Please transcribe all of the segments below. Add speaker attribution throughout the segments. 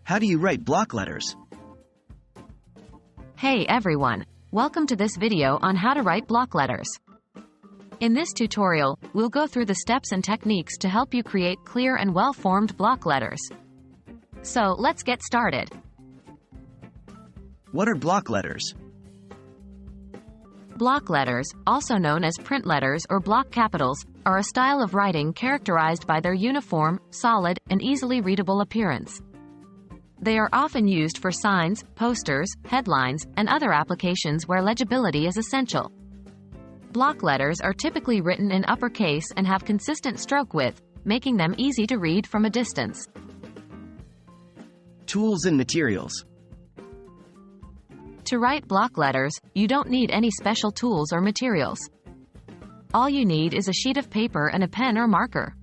Speaker 1: How do you write block letters?
Speaker 2: Hey everyone, welcome to this video on how to write block letters. In this tutorial, we'll go through the steps and techniques to help you create clear and well-formed block letters. So let's get started.
Speaker 1: What are block letters?
Speaker 2: Block letters, also known as print letters or block capitals, are a style of writing characterized by their uniform, solid, and easily readable appearance. They are often used for signs, posters, headlines, and other applications where legibility is essential. Block letters are typically written in uppercase and have consistent stroke width, making them easy to read from a distance.
Speaker 1: Tools and materials.
Speaker 2: To write block letters, you don't need any special tools or materials. All you need is a sheet of paper and a pen or marker.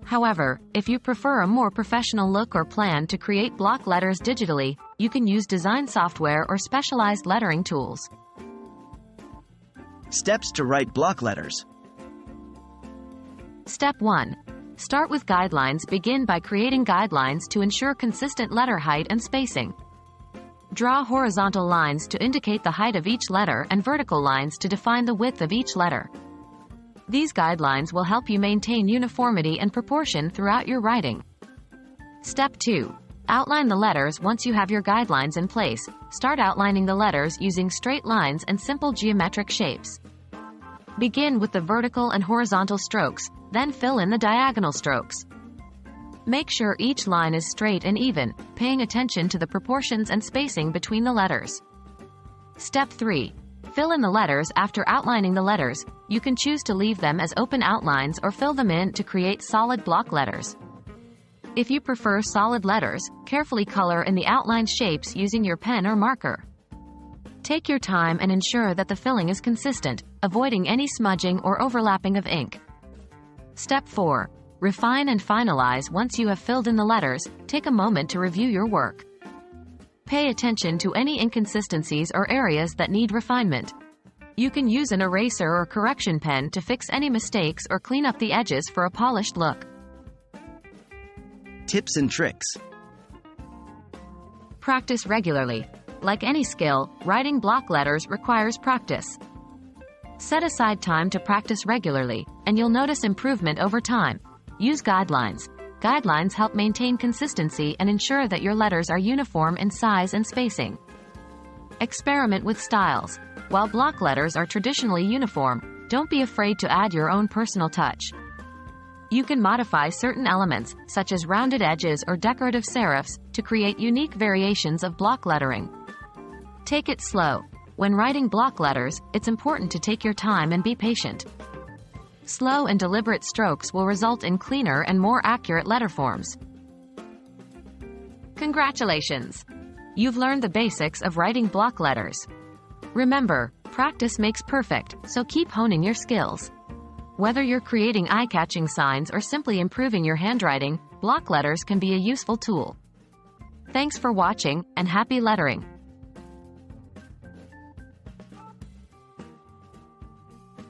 Speaker 2: However, if you prefer a more professional look or plan to create block letters digitally, you can use design software or specialized lettering tools.
Speaker 1: Steps to write block letters.
Speaker 2: Step 1. Start with guidelines. Begin by creating guidelines to ensure consistent letter height and spacing. Draw horizontal lines to indicate the height of each letter and vertical lines to define the width of each letter. These guidelines will help you maintain uniformity and proportion throughout your writing. Step 2. Outline the letters. Once you have your guidelines in place, start outlining the letters using straight lines and simple geometric shapes. Begin with the vertical and horizontal strokes, then fill in the diagonal strokes. Make sure each line is straight and even, paying attention to the proportions and spacing between the letters. Step 3. Fill in the letters. After outlining the letters, you can choose to leave them as open outlines or fill them in to create solid block letters. If you prefer solid letters, carefully color in the outlined shapes using your pen or marker. Take your time and ensure that the filling is consistent, avoiding any smudging or overlapping of ink. Step 4. Refine and finalize. Once you have filled in the letters, take a moment to review your work. Pay attention to any inconsistencies or areas that need refinement. You can use an eraser or correction pen to fix any mistakes or clean up the edges for a polished look.
Speaker 1: Tips and tricks.
Speaker 2: Practice regularly. Like any skill, writing block letters requires practice. Set aside time to practice regularly, and you'll notice improvement over time. Use guidelines. Guidelines help maintain consistency and ensure that your letters are uniform in size and spacing. Experiment with styles. While block letters are traditionally uniform, don't be afraid to add your own personal touch. You can modify certain elements, such as rounded edges or decorative serifs, to create unique variations of block lettering. Take it slow. When writing block letters, it's important to take your time and be patient. Slow and deliberate strokes will result in cleaner and more accurate letter forms. Congratulations! You've learned the basics of writing block letters. Remember, practice makes perfect, so keep honing your skills. Whether you're creating eye-catching signs or simply improving your handwriting, block letters can be a useful tool. Thanks for watching, and happy lettering!